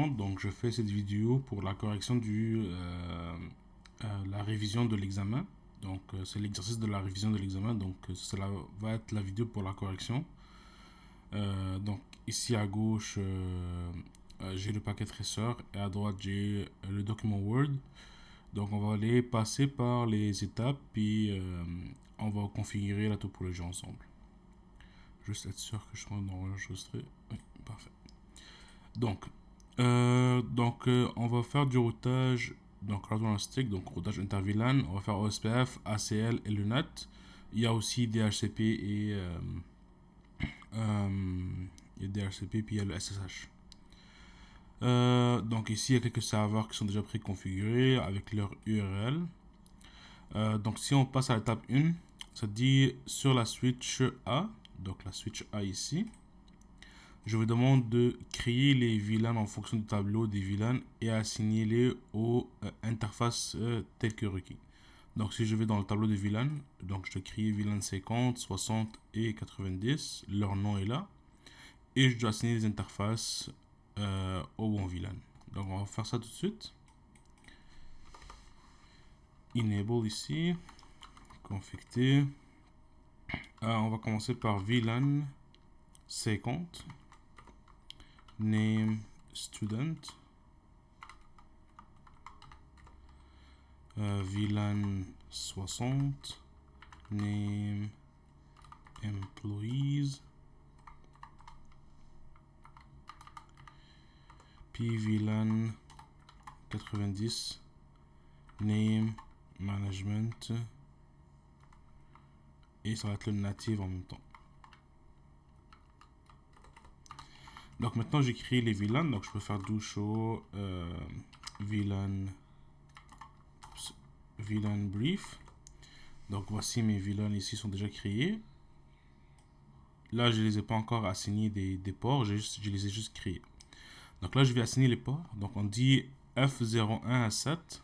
60. Donc je fais cette vidéo pour la correction la révision de l'examen. Donc c'est l'exercice de la révision de l'examen. Donc cela va être la vidéo pour la correction. Donc ici à gauche, j'ai le paquet traceur et à droite j'ai le document Word. Donc on va aller passer par les étapes puis on va configurer la topologie ensemble. Juste être sûr que je suis enregistré. Oui, parfait. Donc, on va faire du routage, donc stick, donc routage inter-VLAN. On va faire OSPF, ACL et le NAT. Il y a aussi DHCP DHCP puis il y a le SSH. Donc ici il y a quelques serveurs qui sont déjà préconfigurés avec leur URL. Donc si on passe à l'étape 1, ça dit sur la switch A, donc la switch A ici, je vous demande de créer les VLAN en fonction du tableau des VLAN et assigner-les aux interfaces telles que requis. Donc si je vais dans le tableau des VLAN, donc je crée VLAN 50, 60 et 90, leur nom est là, et je dois assigner les interfaces au bon VLAN. Donc on va faire ça tout de suite. Enable ici, confecter. On va commencer par VLAN 50, name student, VLAN 60, name employees, puis VLAN 90, name management, et ça va être le native en même temps. Donc maintenant j'ai créé les VLAN, donc je peux faire do show VLAN brief. Donc voici mes VLAN ici sont déjà créés. Là je les ai pas encore assignés des ports, je les ai juste créés. Donc là je vais assigner les ports. Donc on dit F01 à 7,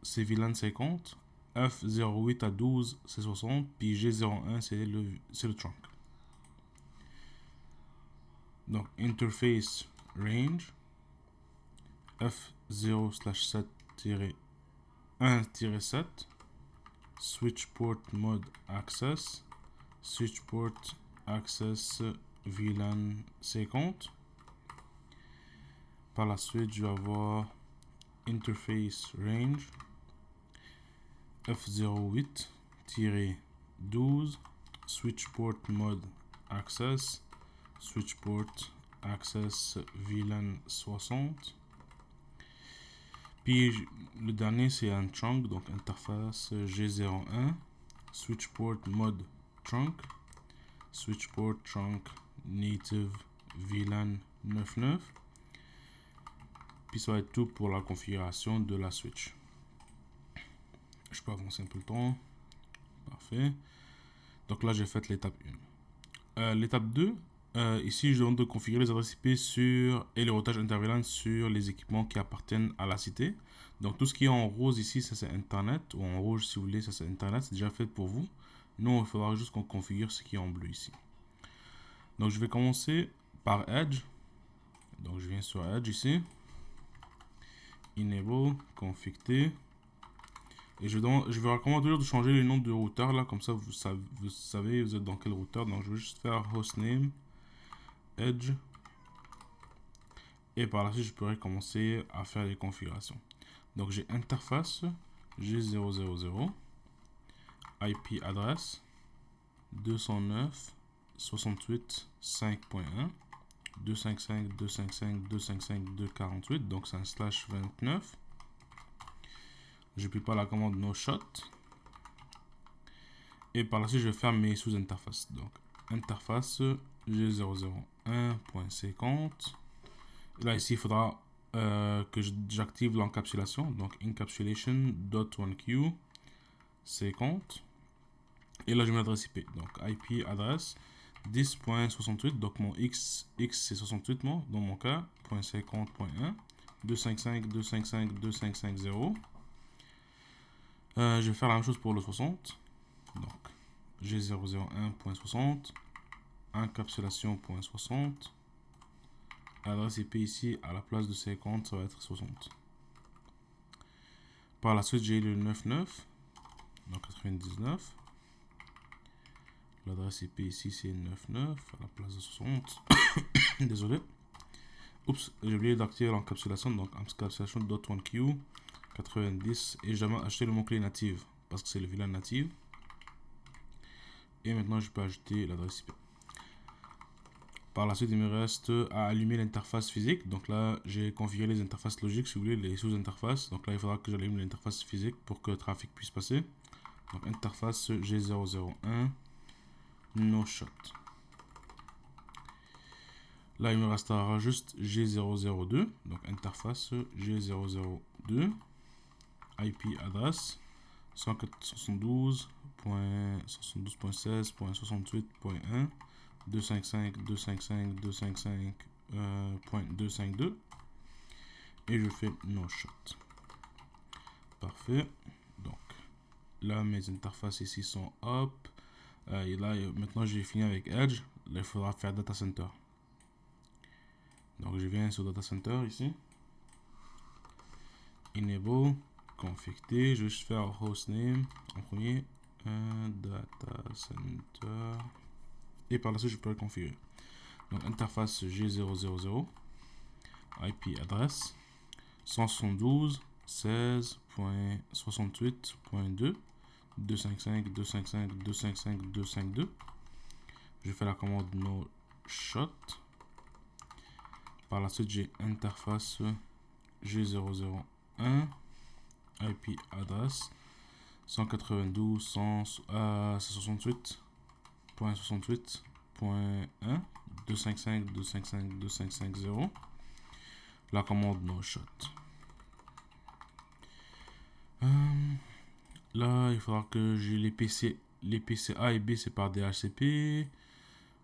c'est VLAN 50. F08 à 12, c'est 60. Puis G01, c'est le trunk. Donc interface range F0/7-1-7 switch port mode access switch port access VLAN 50. Par la suite je vais avoir interface range F08-12 switch port mode access switch port access VLAN 60. Puis le dernier c'est un trunk, donc interface G01 switch port mode trunk switch port trunk native VLAN 99. Puis ça va être tout pour la configuration de la switch. Je peux avancer un peu le temps. Parfait. Donc là j'ai fait l'étape 1. L'étape 2, ici je demande de configurer les adresses IP et le routage inter-VLAN sur les équipements qui appartiennent à la cité. Donc tout ce qui est en rose ici, ça c'est Internet, ou en rouge si vous voulez, ça c'est Internet, c'est déjà fait pour vous. Nous il faudra juste qu'on configure ce qui est en bleu ici. Donc je vais commencer par Edge. Donc je viens sur Edge ici. Enable, config. Et je vais recommander toujours de changer le nom de routeur là, comme ça vous savez vous êtes dans quel routeur. Donc je vais juste faire hostname Edge. Et par la suite je pourrais commencer à faire les configurations. Donc j'ai interface G000, IP adresse 209.68.5.1, 255.255.255.248, donc c'est un /29. Je n'appuie pas la commande no shot. Et par la suite, je vais faire mes sous-interfaces. Donc, interface G001.50. Là, ici, il faudra que j'active l'encapsulation. Donc, encapsulation.1q 50. Et là, je mets l'adresse IP. Donc, IP adresse 10.68. Donc, mon X c'est 68, dans mon cas, .50.1. 255.255.255.0. Je vais faire la même chose pour le 60. Donc, G001.60, encapsulation.60, L'adresse IP ici, à la place de 50, ça va être 60. Par la suite, j'ai le 99, donc 99. L'adresse IP ici, c'est 99, à la place de 60. Désolé. Oups, j'ai oublié d'activer l'encapsulation, donc encapsulation.1q 90, et j'ai jamais acheté le mot-clé native, parce que c'est le VLAN native. Et maintenant, je peux ajouter l'adresse IP. Par la suite, il me reste à allumer l'interface physique. Donc là, j'ai configuré les interfaces logiques, si vous voulez, les sous-interfaces. Donc là, il faudra que j'allume l'interface physique pour que le trafic puisse passer. Donc interface G001, no shot. Là, il me restera juste G002. Donc interface G002, IP adresse 172.172.16.68.1. 255.255.252 et je fais no shot. Parfait. Donc là, mes interfaces ici sont up. Et là, maintenant j'ai fini avec Edge. Là, il faudra faire data center. Donc je viens sur data center ici. Enable, config, je vais juste faire hostname en premier. Data center. Et par la suite, je peux le configurer. Donc interface G000, IP adresse 172.16.68.2, 255.255.255.252. Je fais la commande no shot. Par la suite, j'ai interface G001, IP adresse 192.168.1, 255.255.255.0. La commande no shot. Là, il faudra que j'ai les PC A et B, c'est par DHCP.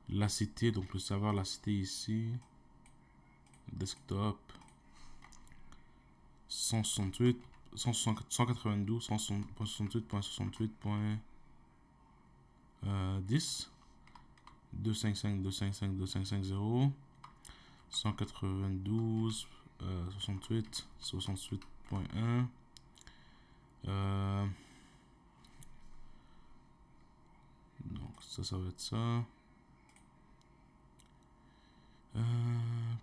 La cité, donc le serveur, la cité ici. Desktop 168, 192, 168.68.10, 255.255.255.0, 192, 68, 68.1. Donc ça va être ça.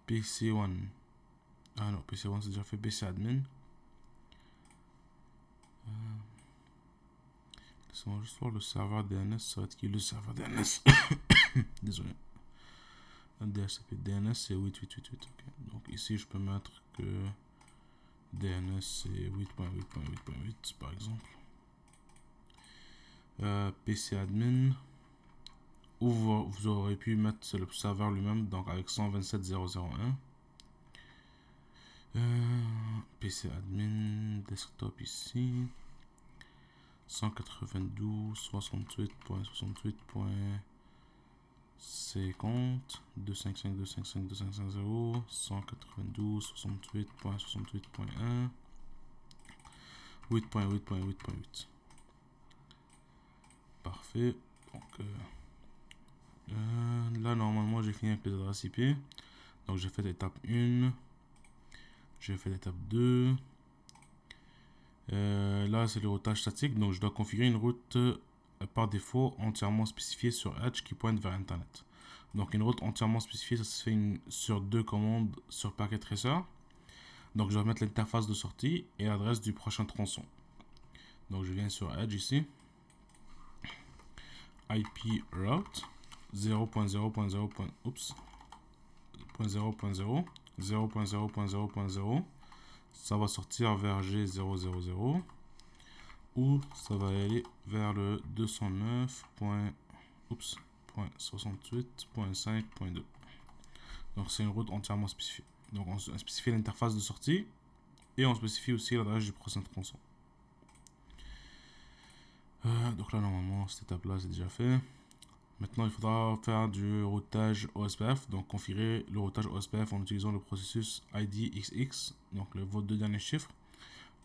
PC1. Ah non, PC1 c'est déjà fait. PC admin. Laissez-moi juste voir le serveur DNS. Ça va être qui le serveur DNS? Désolé. DHCP DNS c'est 8888. Okay. Donc ici je peux mettre que DNS c'est 8.8.8.8 par exemple. PC admin. Ou vous aurez pu mettre le serveur lui-même, donc avec 127.0.0.1. PC admin, desktop ici. 192.68.68.50, 255.255.255.0, 192.68.68.1, 8.8.8.8. Parfait. Donc là normalement j'ai fini avec les adresses IP. Donc j'ai fait l'étape 1. J'ai fait l'étape 2. Là c'est le routage statique. Donc je dois configurer une route par défaut entièrement spécifiée sur Edge qui pointe vers Internet. Donc une route entièrement spécifiée, ça se fait sur 2 commandes sur Packet Tracer. Donc je vais mettre l'interface de sortie et l'adresse du prochain tronçon. Donc je viens sur Edge ici. IP route 0.0.0.0.0.0.0. Ça va sortir vers G000 ou ça va aller vers le 209.68.5.2. Donc c'est une route entièrement spécifiée. Donc on spécifie l'interface de sortie et on spécifie aussi l'adresse du prochain tronçon. Donc là normalement cette étape là c'est déjà fait. Maintenant il faudra faire du routage OSPF, donc configurer le routage OSPF en utilisant le processus IDXX, donc vos 2 derniers chiffres,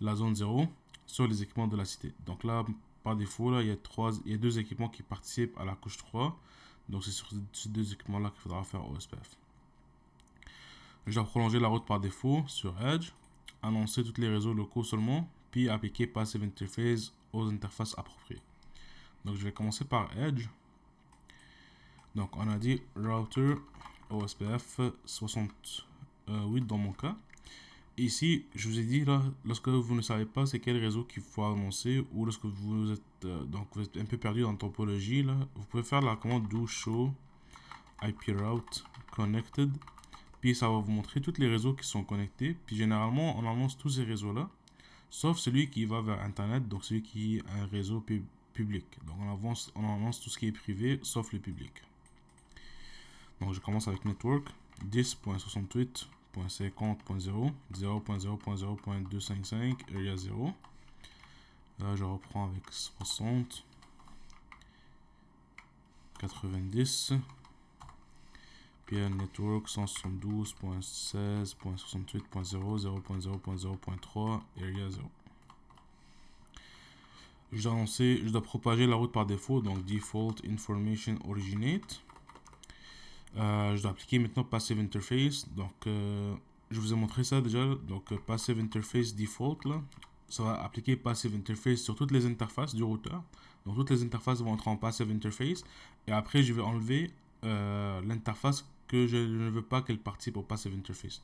la zone 0 sur les équipements de la cité. Donc là par défaut là, il y a 2 équipements qui participent à la couche 3, donc c'est sur ces 2 équipements là qu'il faudra faire OSPF. Je dois prolonger la route par défaut sur Edge, annoncer tous les réseaux locaux seulement, puis appliquer Passive Interface aux interfaces appropriées. Donc je vais commencer par Edge. Donc on a dit router OSPF 68 dans mon cas. Ici, je vous ai dit là, lorsque vous ne savez pas c'est quel réseau qu'il faut annoncer, ou lorsque vous êtes vous êtes un peu perdu dans la topologie là, vous pouvez faire la commande do show IP route connected, puis ça va vous montrer tous les réseaux qui sont connectés. Puis généralement on annonce tous ces réseaux là, sauf celui qui va vers internet, donc celui qui est un réseau public. Donc on annonce tout ce qui est privé sauf le public. Donc je commence avec network 10.68.50.0 0.0.0.255 area 0. Là je reprends avec 60 90, puis network 172.16.68.0 0.0.0.3 area 0. Je dois propager la route par défaut, donc default information originate. Je dois appliquer maintenant Passive Interface. Donc, je vous ai montré ça déjà. Donc, Passive Interface Default, là, ça va appliquer Passive Interface sur toutes les interfaces du routeur. Donc, toutes les interfaces vont entrer en Passive Interface. Et après, je vais enlever l'interface que je ne veux pas qu'elle participe au Passive Interface.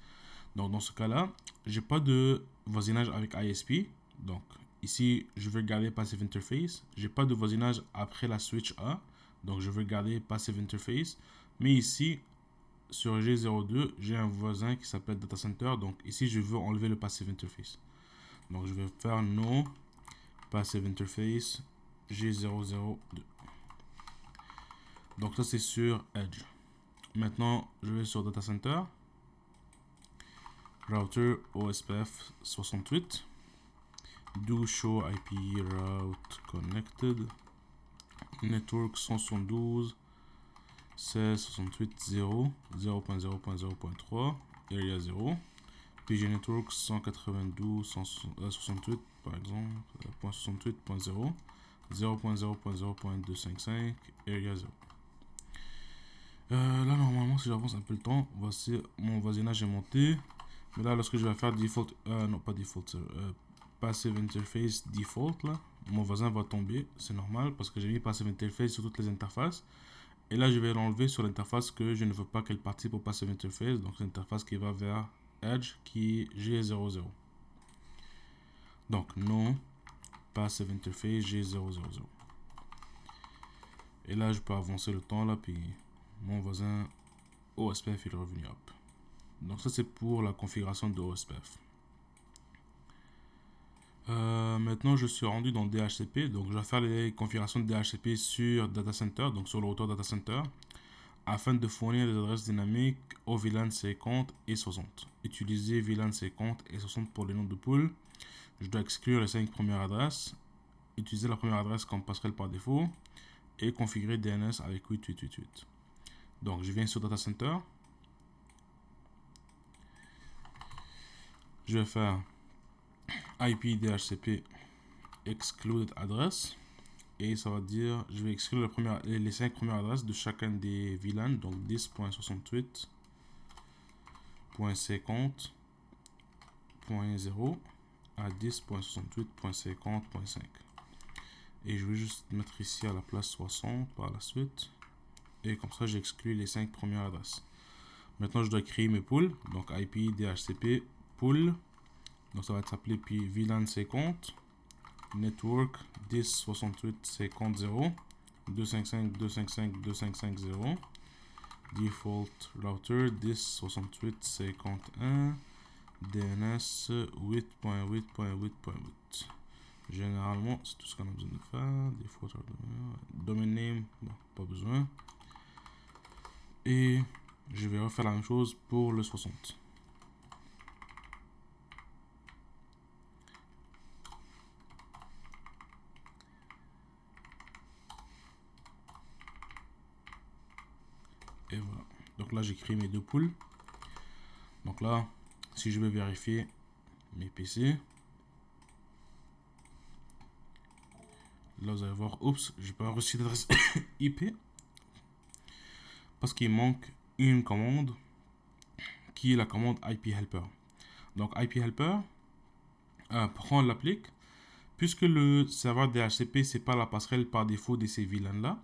Donc, dans ce cas-là, j'ai pas de voisinage avec ISP. Donc, ici, je vais garder Passive Interface. J'ai pas de voisinage après la switch A. Donc, je vais garder Passive Interface. Mais ici, sur G02, j'ai un voisin qui s'appelle Data Center. Donc ici, je veux enlever le Passive Interface. Donc je vais faire No Passive Interface G002. Donc ça, c'est sur Edge. Maintenant, je vais sur Data Center. Router OSPF 68. Do show IP route connected. Network 172. 16.68.0 0.0.0.3 area 0, PG network 192.168 par exemple, .68.0 0.0.0.255 area 0. Là normalement si j'avance un peu le temps, voici mon voisinage est monté. Mais là lorsque je vais faire default, non pas default, passive interface default là, mon voisin va tomber, c'est normal parce que j'ai mis passive interface sur toutes les interfaces. Et là, je vais l'enlever sur l'interface que je ne veux pas qu'elle participe au Passive Interface. Donc, l'interface qui va vers Edge, qui est G000. Donc, non, Passive Interface G000. Et là, je peux avancer le temps, là, puis mon voisin OSPF, il est revenu up. Donc, ça, c'est pour la configuration de OSPF. Maintenant, je suis rendu dans DHCP. Donc, je vais faire les configurations de DHCP sur Data Center, donc sur le routeur Data Center, afin de fournir des adresses dynamiques aux VLAN 50 et 60. Utiliser VLAN 50 et 60 pour les noms de pool. Je dois exclure les 5 premières adresses. Utiliser la première adresse comme passerelle par défaut. Et configurer DNS avec 8888. Donc, je viens sur Data Center. Je vais faire IP DHCP excluded address. Et ça va dire, je vais exclure les 5 premières adresses de chacun des VLAN, donc 10.68.50.0 à 10.68.50.5. Et je vais juste mettre ici à la place 60 par la suite. Et comme ça, j'exclus les 5 premières adresses. Maintenant, je dois créer mes pools. Donc IP DHCP pool. Donc ça va s'appeler puis VLAN 50. Network 10.68.50.0 255.255.255.0 default router 10.68.51 DNS 8.8.8.8. Généralement, c'est tout ce qu'on a besoin de faire. Default domain name, bon, pas besoin. Et je vais refaire la même chose pour le 60. Et voilà. Donc là, j'ai créé mes deux poules. Donc là, si je vais vérifier mes PC, là vous allez voir, oups, j'ai pas reçu d'adresse IP parce qu'il manque une commande qui est la commande IP helper. Donc IP helper prend l'applique. Puisque le serveur DHCP c'est pas la passerelle par défaut de ces VLAN là.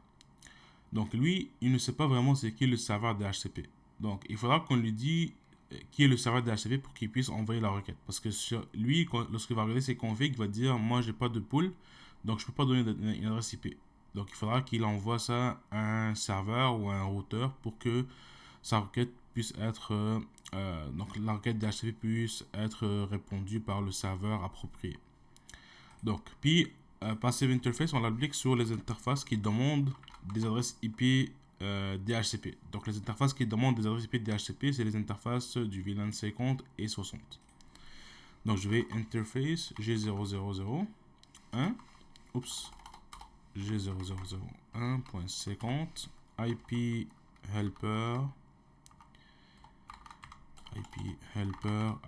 Donc lui, il ne sait pas vraiment c'est qui le serveur DHCP. Donc il faudra qu'on lui dise qui est le serveur DHCP pour qu'il puisse envoyer la requête. Parce que lui, lorsqu'il va regarder ses configs, il va dire moi j'ai pas de pool, donc je peux pas donner une adresse IP. Donc il faudra qu'il envoie ça à un serveur ou à un routeur pour que sa requête puisse être donc la requête DHCP puisse être répondue par le serveur approprié. Donc puis Passive Interface, on l'applique sur les interfaces qui demandent des adresses IP DHCP. Donc les interfaces qui demandent des adresses IP DHCP, c'est les interfaces du VLAN 50 et 60. Donc je vais interface G0001, oups, G0001.50 IP helper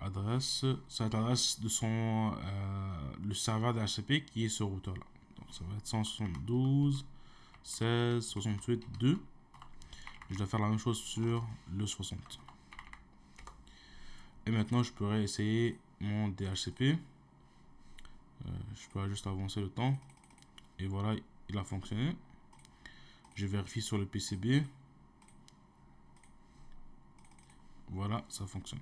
adresse, c'est l'adresse de son le serveur DHCP qui est ce routeur là. Donc ça va être 172 16 68 2. Je dois faire la même chose sur le 60. Et maintenant je pourrais essayer mon DHCP. Je peux juste avancer le temps. Et voilà, il a fonctionné. Je vérifie sur le PCB. Voilà, ça fonctionne.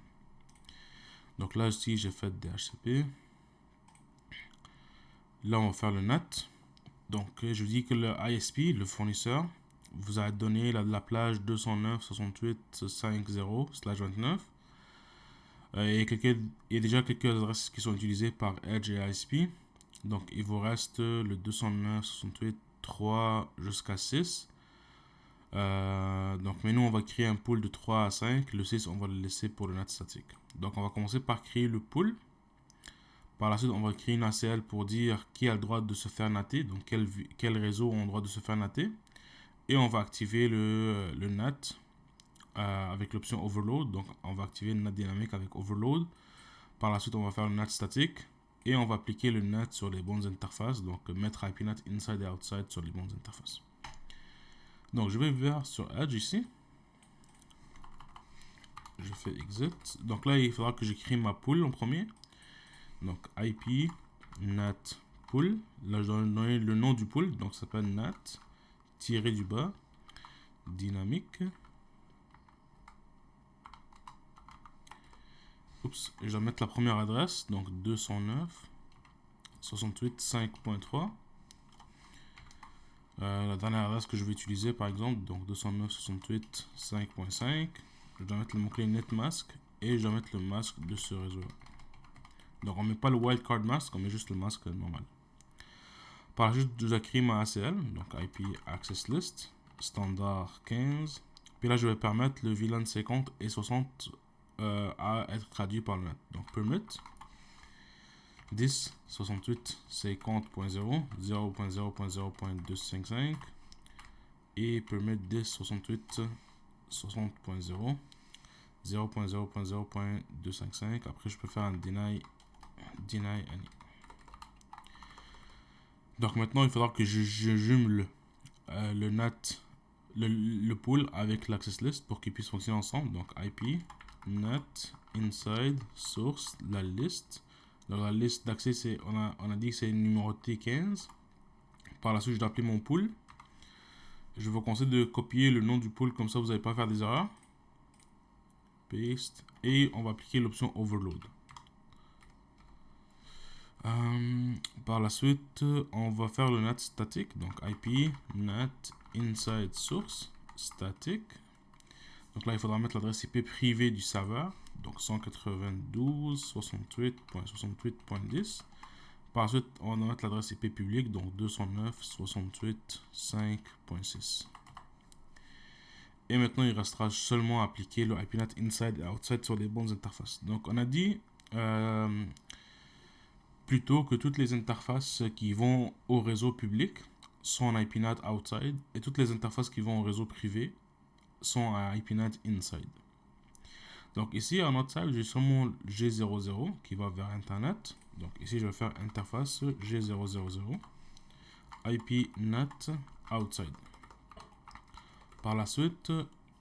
Donc là ici j'ai fait DHCP. Là on va faire le NAT. Donc je dis que le ISP, le fournisseur, vous a donné la plage 209.68.50/29. Il y a déjà quelques adresses qui sont utilisées par Edge et ISP. Donc il vous reste le 209.68.3 jusqu'à 6. Donc mais nous on va créer un pool de 3 à 5. Le 6 on va le laisser pour le NAT statique. Donc on va commencer par créer le pool. Par la suite on va créer une ACL pour dire qui a le droit de se faire natter. Donc quel réseau ont le droit de se faire natter. Et on va activer le NAT avec l'option overload. Donc on va activer le NAT dynamique avec overload. Par la suite on va faire le NAT statique. Et on va appliquer le NAT sur les bonnes interfaces. Donc mettre IP NAT inside et outside sur les bonnes interfaces. Donc je vais vers sur Edge ici. Je fais exit. Donc là il faudra que je crée ma pool en premier. Donc IP NAT pool. Là je dois donner le nom du pool. Donc ça s'appelle NAT tiré du bas dynamique. Oups, je dois mettre la première adresse. Donc 209.68.5.3. La dernière adresse que je vais utiliser par exemple, donc 209.68.5.5. Je dois mettre le mot-clé netmask et je dois mettre le masque de ce réseau là. Donc on met pas le wildcard mask, on met juste le masque normal. Par la suite je dois créer ma ACL, donc IP access list standard 15. Puis là je vais permettre le VLAN 50 et 60 à être traduit par le NAT. Donc permit 10 68 50.0 0.0.0.255 et permit 10 68 60.0 0.0.0.255. Après je peux faire un deny any. Donc maintenant il faudra que je jumelle le NAT le pool avec l'access list pour qu'ils puissent fonctionner ensemble. Donc IP NAT inside source la liste. Donc la liste d'accès c'est on a dit que c'est numéroté 15. Par la suite je dois appeler mon pool. Je vous conseille de copier le nom du pool comme ça vous n'allez pas faire des erreurs. Paste et on va appliquer l'option overload. Par la suite on va faire le NAT statique. Donc IP NAT inside source static. Donc là il faudra mettre l'adresse IP privée du serveur. Donc 192.68.68.10. Par la suite on va mettre l'adresse IP publique. Donc 209.68.5.6. Et maintenant il restera seulement à appliquer le IP NAT inside et outside sur les bonnes interfaces. Donc on a dit plutôt que toutes les interfaces qui vont au réseau public sont en IP NAT outside et toutes les interfaces qui vont au réseau privé sont à IP NAT inside. Donc ici en outside j'ai seulement G00 qui va vers internet. Donc ici je vais faire interface G000 IP NAT outside. Par la suite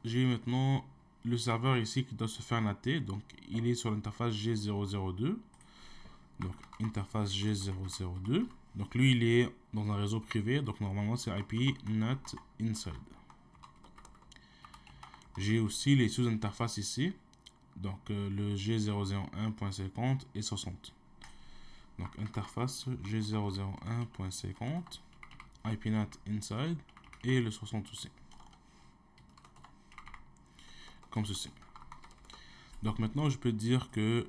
j'ai maintenant le serveur ici qui doit se faire natter. Donc, il est sur l'interface G002. Donc, interface G002. Donc, lui, il est dans un réseau privé. Donc, normalement, c'est IP NAT inside. J'ai aussi les sous-interfaces ici. Donc, le G001.50 et 60. Donc, interface G001.50, IP NAT inside et le 60 aussi. Comme ceci. Donc, maintenant, je peux dire que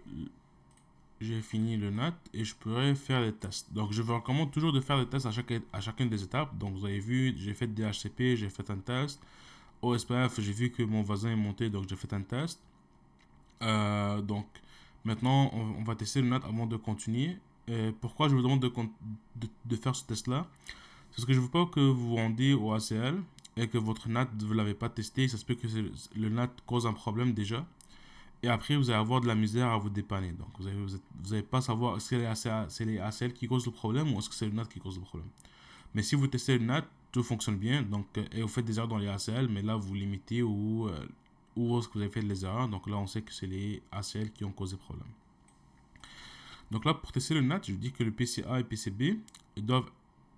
j'ai fini le NAT et je pourrais faire les tests. Donc, je vous recommande toujours de faire des tests à chacune des étapes. Donc, vous avez vu, j'ai fait DHCP, j'ai fait un test. OSPF, j'ai vu que mon voisin est monté, donc j'ai fait un test. Donc, maintenant, on va tester le NAT avant de continuer. Pourquoi je vous demande de faire ce test-là? C'est parce que je ne veux pas que vous vous rendiez au ACL et que votre NAT, vous ne l'avez pas testé. Ça se peut que le NAT cause un problème déjà. Et après, vous allez avoir de la misère à vous dépanner. Donc, vous n'allez pas savoir est-ce que c'est les ACL qui causent le problème ou est-ce que c'est le NAT qui cause le problème. Mais si vous testez le NAT, tout fonctionne bien. Donc, et vous faites des erreurs dans les ACL, mais là, vous limitez où est-ce que vous avez fait les erreurs. Donc là, on sait que c'est les ACL qui ont causé le problème. Donc là, pour tester le NAT, je dis que le PCA et PCB ils doivent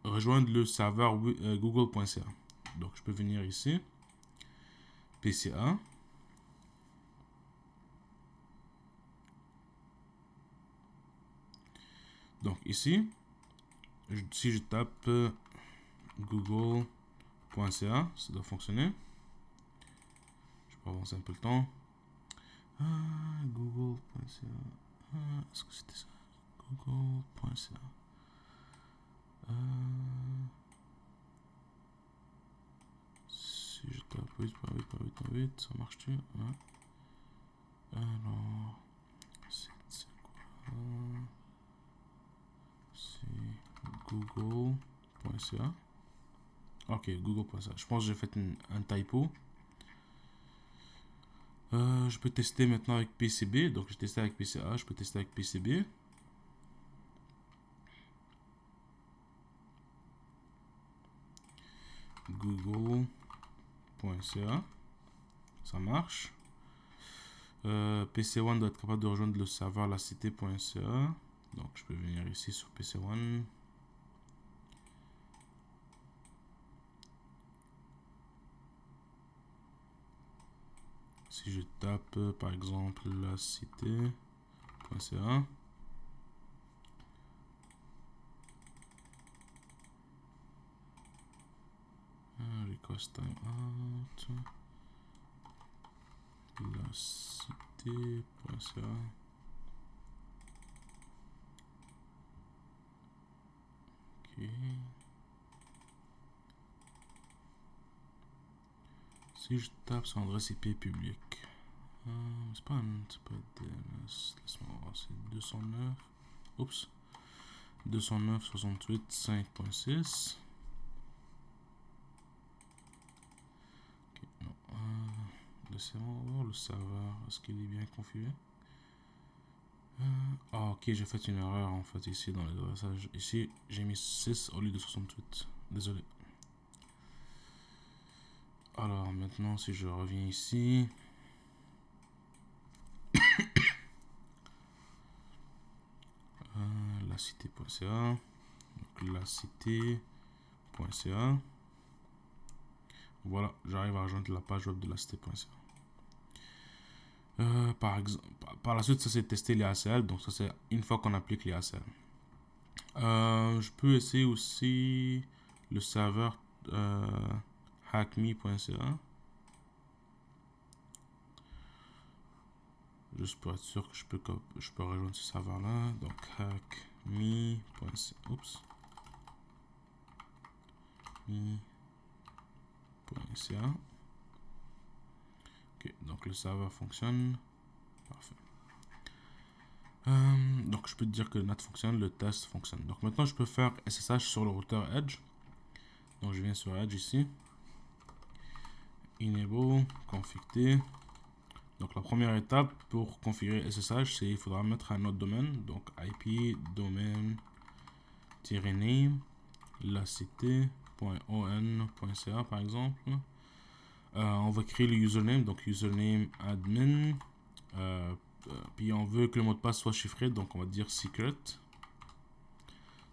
rejoindre le serveur google.ca. Donc, je peux venir ici. PCA. Donc ici, si je tape google.ca, ça doit fonctionner. Je peux avancer un peu le temps. Google.ca. Est-ce que c'était ça? Google.ca. Si je tape 8.8.8.8, ça marche-tu? Alors, c'est quoi? C'est google.ca. Ok, google.ca. Je pense que j'ai fait un typo. Je peux tester maintenant avec PCB. Donc, j'ai testé avec PCA. Je peux tester avec PCB. Google.ca. Ça marche. PC1 doit être capable de rejoindre le serveur lacité.ca. Donc, je peux venir ici sur PC1. Si je tape par exemple lacité.ca. Request timeout. Lacité.ca. Ok. Si je tape son adresse IP publique. C'est pas DNS. Laisse-moi voir. C'est 209. Oups. 209.68.5.6. Ok, non. Laissez-moi voir le serveur. Est-ce qu'il est bien configuré? Ok, j'ai fait une erreur en fait ici dans l'adressage. Ici, j'ai mis 6 au lieu de 68. Désolé. Alors maintenant, si je reviens ici. Lacité.ca. Donc lacité.ca. Voilà, j'arrive à rejoindre la page web de lacité.ca. Par la suite, ça c'est tester les ACL. Donc ça c'est une fois qu'on applique les ACL. Je peux essayer aussi le serveur hackme.ca. Juste pour être sûr que je peux rejoindre ce serveur là. Donc hackme.ca. Oups. me.ca. Ok, donc le serveur fonctionne. Parfait. Donc je peux te dire que le NAT fonctionne, le test fonctionne. Donc maintenant je peux faire SSH sur le routeur Edge. Donc je viens sur Edge ici. Enable, config. Donc la première étape pour configurer SSH, c'est il faudra mettre un autre domaine. Donc IP domaine-name lacité.on.ca par exemple. On va créer le username, donc username admin. Puis on veut que le mot de passe soit chiffré, donc on va dire secret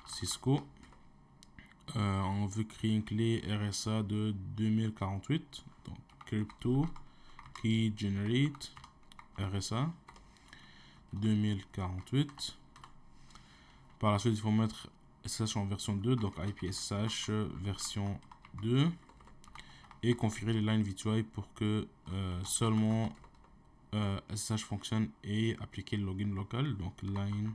Cisco. On veut créer une clé RSA de 2048, donc crypto key generate RSA 2048. Par la suite, il faut mettre SSH en version 2, donc IP SSH version 2, et configurer les lines V2I pour que seulement SSH fonctionne et appliquer le login local. Donc line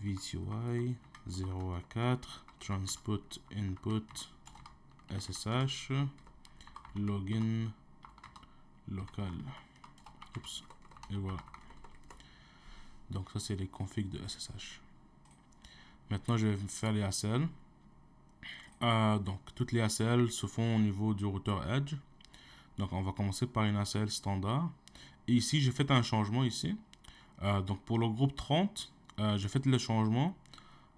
V2I 0 à 4, transport input SSH, login local. Oups. Et voilà. Donc ça c'est les configs de SSH. Maintenant je vais faire les ACL. Donc toutes les ACL se font au niveau du routeur Edge. Donc on va commencer par une ACL standard. Et ici j'ai fait un changement ici. Donc pour le groupe 30, j'ai fait le changement.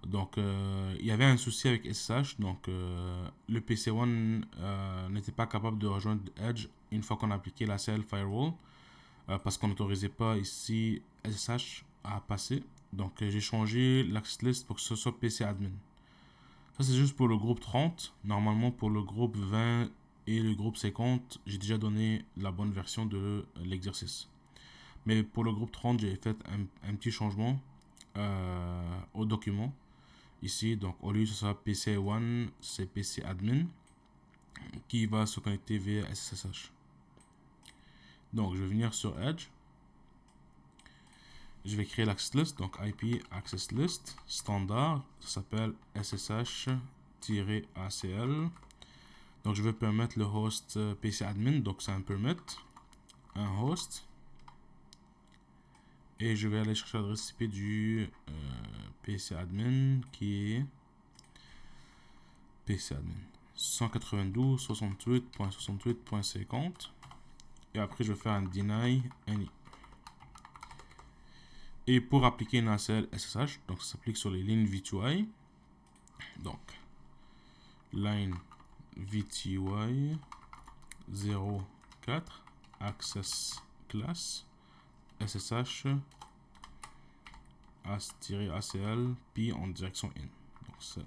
Donc il y avait un souci avec SSH. Donc le PC1 n'était pas capable de rejoindre Edge une fois qu'on a appliqué l'ACL Firewall. Parce qu'on n'autorisait pas ici SSH à passer. Donc j'ai changé l'access list pour que ce soit PC admin. Ça c'est juste pour le groupe 30. Normalement pour le groupe 20 et le groupe 50, j'ai déjà donné la bonne version de l'exercice. Mais pour le groupe 30, j'ai fait un petit changement au document. Ici, donc au lieu que ce soit PC1, c'est PC admin qui va se connecter via SSH. Donc je vais venir sur Edge. Je vais créer l'access list, donc IP access list standard, ça s'appelle SSH-ACL. Donc je vais permettre le host PC admin, donc c'est un permit, un host. Et je vais aller chercher l'adresse IP du PC admin qui est PC admin 192.68.68.50. Et après je vais faire un deny any. Et pour appliquer une ACL SSH, donc ça s'applique sur les lignes V2I. Donc, line V2I 04 access class SSH as-ACL puis en direction in. Donc c'est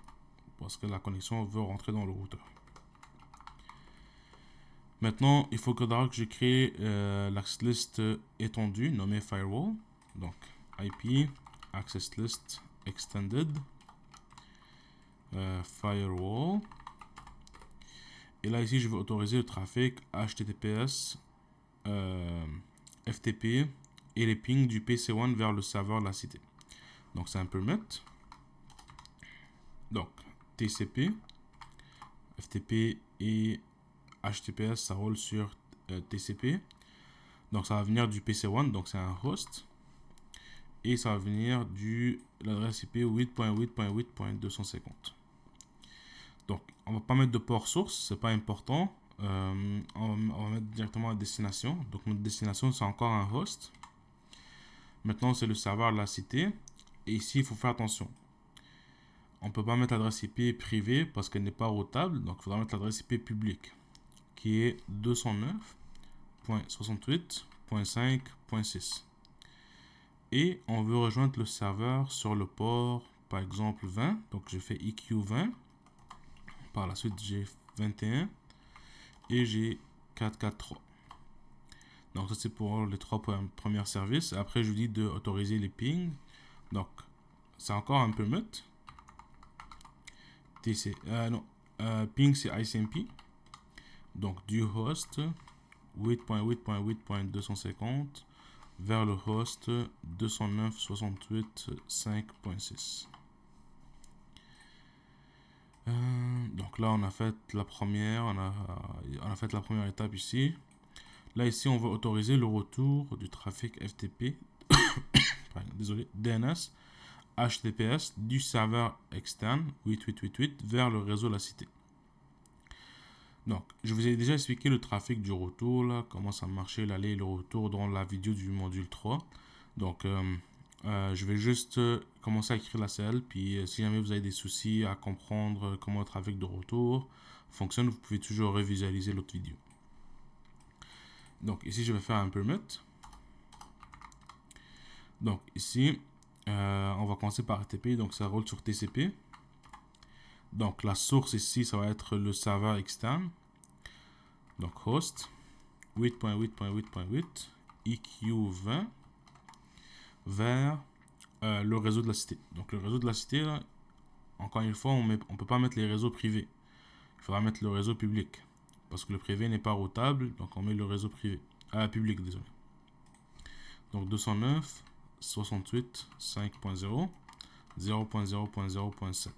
parce que la connexion veut rentrer dans le routeur. Maintenant, il faudra que je crée l'access list étendue nommée firewall. Donc, IP access list extended firewall. Et là ici je vais autoriser le trafic HTTPS FTP et les pings du PC1 vers le serveur de la cité. Donc c'est un permit. Donc TCP FTP et HTTPS ça roule sur TCP. Donc ça va venir du PC1, donc c'est un host. Et ça va venir de l'adresse IP 8.8.8.250. Donc, on va pas mettre de port source, c'est pas important. On va mettre directement la destination. Donc, notre destination, c'est encore un host. Maintenant, c'est le serveur de la cité. Et ici, il faut faire attention. On ne peut pas mettre l'adresse IP privée parce qu'elle n'est pas routable. Donc, il faudra mettre l'adresse IP publique qui est 209.68.5.6. Et on veut rejoindre le serveur sur le port, par exemple 20. Donc je fais EQ20. Par la suite, j'ai 21 et j'ai 443. Donc ça c'est pour les trois premiers services. Après, je vous dis d'autoriser les pings. Donc c'est encore un permit. Ping c'est ICMP. Donc du host 8.8.8.250 vers le host 209.68.5.6. Donc là on a fait la première, on a fait la première étape ici. Là ici on va autoriser le retour du trafic FTP, désolé, DNS, HTTPS du serveur externe 8888 vers le réseau de la cité. Donc, je vous ai déjà expliqué le trafic du retour, là, comment ça marchait, l'aller et le retour dans la vidéo du module 3. Donc, Je vais juste commencer à écrire la CL, puis si jamais vous avez des soucis à comprendre comment le trafic de retour fonctionne, vous pouvez toujours revisualiser l'autre vidéo. Donc ici, je vais faire un permit. Donc ici, on va commencer par RTP, donc ça roule sur TCP. Donc la source ici, ça va être le serveur externe. Donc host 8.8.8.8 EQ20 vers le réseau de la cité. Donc le réseau de la cité, là, encore une fois, on ne peut pas mettre les réseaux privés. Il faudra mettre le réseau public. Parce que le privé n'est pas routable, donc on met le réseau privé. Public, désolé. Donc 209, 68, 5.0, 0.0.0.7.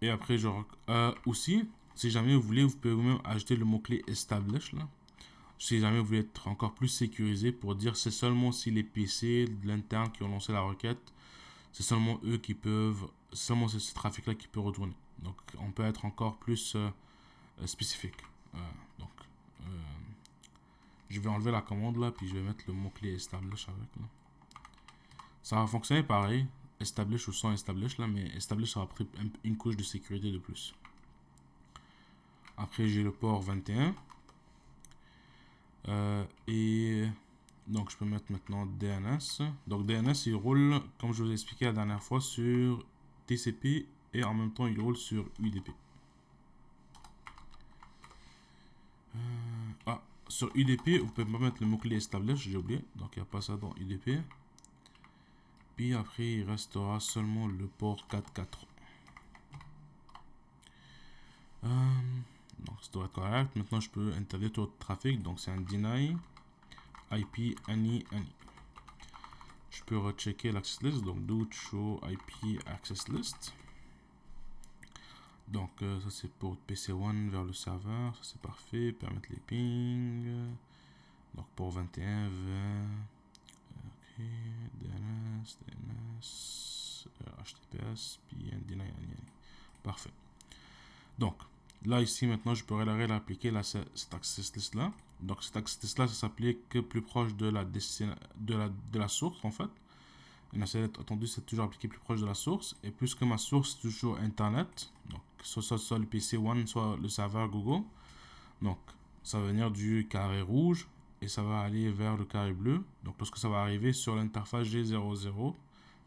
Et après, aussi, si jamais vous voulez, vous pouvez vous-même ajouter le mot-clé establish là. Si jamais vous voulez être encore plus sécurisé pour dire c'est seulement si les PC de l'interne qui ont lancé la requête, c'est seulement eux qui peuvent, seulement ce trafic-là qui peut retourner. Donc on peut être encore plus spécifique. Donc je vais enlever la commande là, puis je vais mettre le mot-clé establish avec là. Ça va fonctionner pareil, establish ou sans establish là, mais establish ça va prendre une couche de sécurité de plus. Après j'ai le port 21. Et donc je peux mettre maintenant DNS. Donc DNS il roule comme je vous ai expliqué la dernière fois sur TCP et en même temps il roule sur UDP. Sur UDP vous pouvez pas mettre le mot-clé establish, j'ai oublié, donc il n'y a pas ça dans UDP. Puis après il restera seulement le port 443. Donc ça doit être correct. Maintenant je peux interdire tout autre trafic, donc c'est un deny IP any. Je peux rechecker l'access list, donc do show IP access list. Donc ça c'est pour PC1 vers le serveur, ça c'est parfait, permettre les pings. Donc pour 21, 20, ok, DNS, HTTPS, puis un deny. Parfait. Donc là ici maintenant je pourrais appliquer cette access list là. Donc cette access list là ça s'applique plus proche de la source en fait. Une ACL attendu c'est toujours appliqué plus proche de la source. Et puisque ma source c'est toujours internet, donc soit le PC1 soit le serveur Google, donc ça va venir du carré rouge et ça va aller vers le carré bleu. Donc lorsque ça va arriver sur l'interface G00,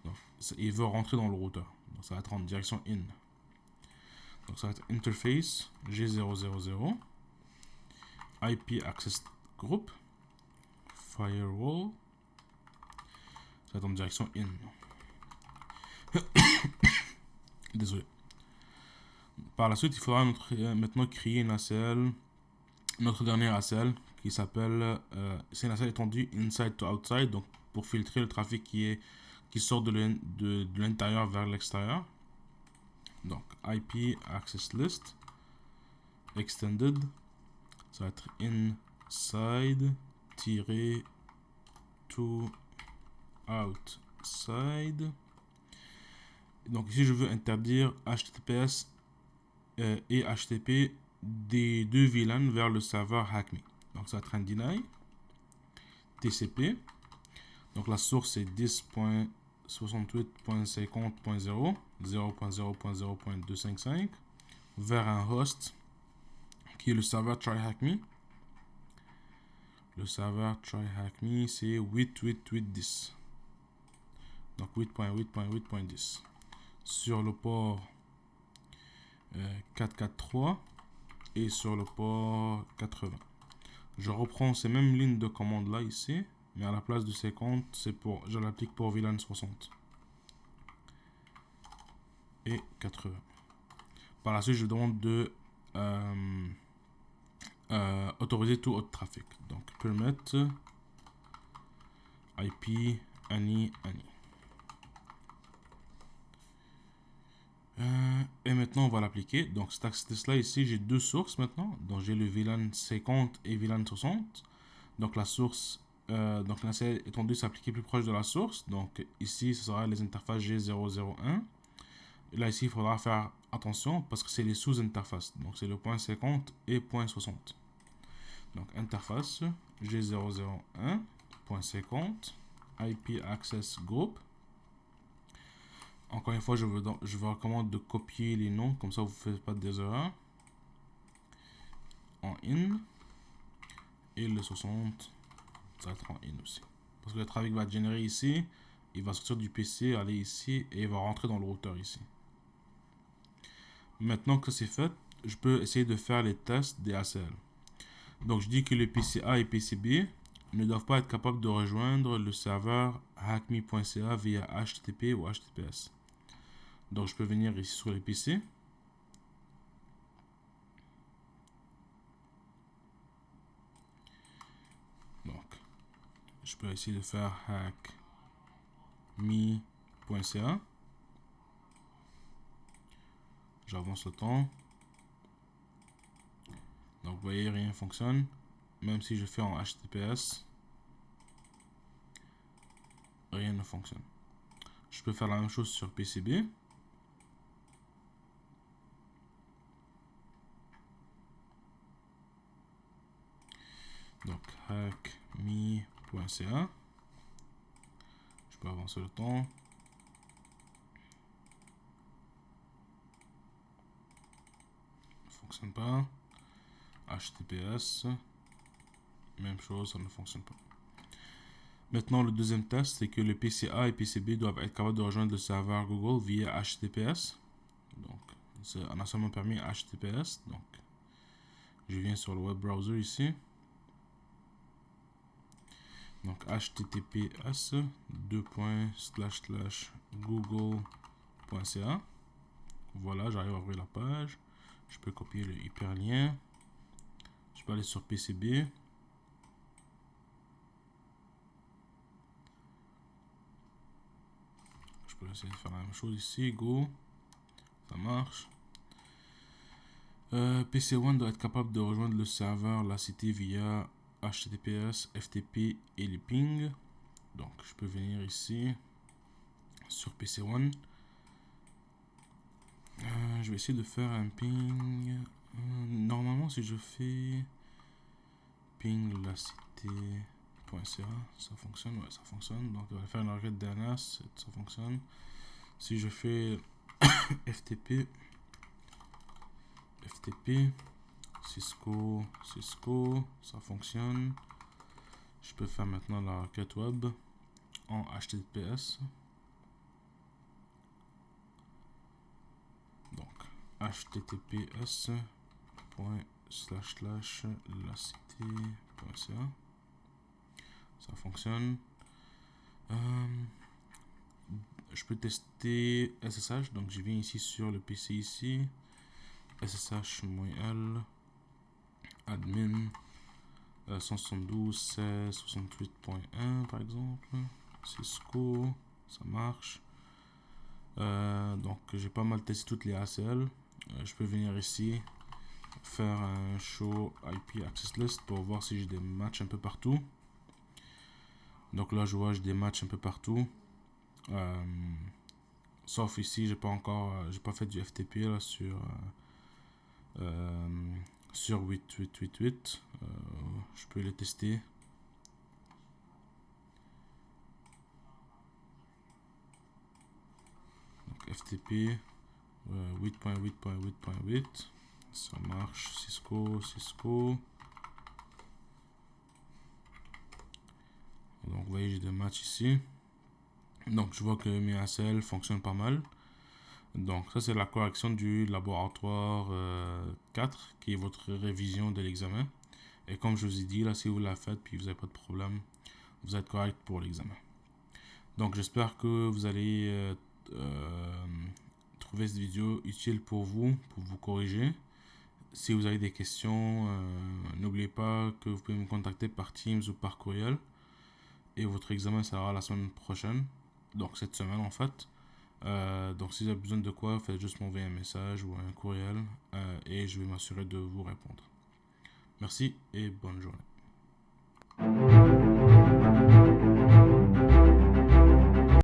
donc, il veut rentrer dans le routeur. Donc ça va être en direction in. Donc ça va être interface G000 IP access group firewall. Ça va être en direction in. Désolé. Par la suite, il faudra maintenant créer une ACL, notre dernière ACL qui s'appelle, c'est une ACL étendue inside to outside, donc pour filtrer le trafic qui sort de l'intérieur vers l'extérieur. Donc IP access list extended, ça va être inside to outside. Donc ici je veux interdire HTTPS et HTTP des deux VLAN vers le serveur HackMe. Donc ça va être un deny TCP. Donc la source est 10.68.50.0 0.0.0.255 vers un host qui est le serveur tryhackme. Le serveur tryhackme c'est 8.8.8.10. Donc 8.8.8.10 sur le port 443 et sur le port 80. Je reprends ces mêmes lignes de commande là ici, mais à la place de 50, je l'applique pour VLAN 60 et 80. Par la suite, je demande de autoriser tout autre trafic. Donc permit IP any. Et maintenant on va l'appliquer. Donc cet access là ici j'ai deux sources maintenant. Donc j'ai le VLAN 50 et VLAN 60. Donc la source, donc là c'est étendu s'appliquer plus proche de la source. Donc ici ce sera les interfaces G001. Et là ici il faudra faire attention parce que c'est les sous-interfaces. Donc c'est le point 50 et point 60. Donc interface G001 .50 IP Access Group. Encore une fois, je vous recommande de copier les noms, comme ça vous ne faites pas des erreurs. En in. Et le 60, ça va être en in aussi. Parce que le trafic va être généré ici, il va sortir du PC, aller ici, et il va rentrer dans le routeur ici. Maintenant que c'est fait, je peux essayer de faire les tests des ACL. Donc je dis que les PCA et PCB ne doivent pas être capables de rejoindre le serveur hackme.ca via HTTP ou HTTPS. Donc je peux venir ici sur les PC. Donc je peux essayer de faire hackme.ca. J'avance le temps. Donc vous voyez, rien ne fonctionne. Même si je fais en HTTPS, rien ne fonctionne. Je peux faire la même chose sur PCB. Donc hackme.ca. Je peux avancer le temps. Ça ne fonctionne pas. HTTPS. Même chose, ça ne fonctionne pas. Maintenant, le deuxième test, c'est que le PCA et PCB doivent être capables de rejoindre le serveur Google via HTTPS. Donc, on a seulement permis HTTPS. Donc, je viens sur le web browser ici. Donc, https google.ca. Voilà, j'arrive à ouvrir la page. Je peux copier le hyperlien. Je peux aller sur PCB. Je peux essayer de faire la même chose ici. Go. Ça marche. PC1 doit être capable de rejoindre le serveur la cité via HTTPS, FTP et les ping. Donc je peux venir ici sur PC1. Je vais essayer de faire un ping. Normalement, si je fais ping la cité.ca, ça fonctionne. Ouais, ça fonctionne. Donc on va faire une requête DNS, ça fonctionne. Si je fais FTP, Cisco, ça fonctionne. Je peux faire maintenant la requête web en HTTPS. Donc https://lacité.ca. Ça fonctionne. Je peux tester SSH. Donc je viens ici sur le PC ici. SSH-L admin 172.16.68.1 par exemple. Cisco, ça marche. Donc j'ai pas mal testé toutes les ACL. Je peux venir ici faire un show IP access list pour voir si j'ai des matchs un peu partout. Donc là je vois j'ai des matchs un peu partout. Sauf ici j'ai pas fait du FTP là sur 8888. Je peux les tester. Donc FTP 8.8.8.8. Ça marche. Cisco. Donc vous voyez j'ai des matchs ici. Donc je vois que mes ACL fonctionnent pas mal. Donc ça c'est la correction du laboratoire 4 qui est votre révision de l'examen. Et comme je vous ai dit là, si vous la faites puis vous n'avez pas de problème, vous êtes correct pour l'examen. Donc j'espère que vous allez trouver cette vidéo utile pour vous corriger. Si vous avez des questions, n'oubliez pas que vous pouvez me contacter par Teams ou par courriel. Et votre examen sera la semaine prochaine. Donc cette semaine en fait. Donc si vous avez besoin de quoi, faites juste m'envoyer un message ou un courriel et je vais m'assurer de vous répondre. Merci et bonne journée.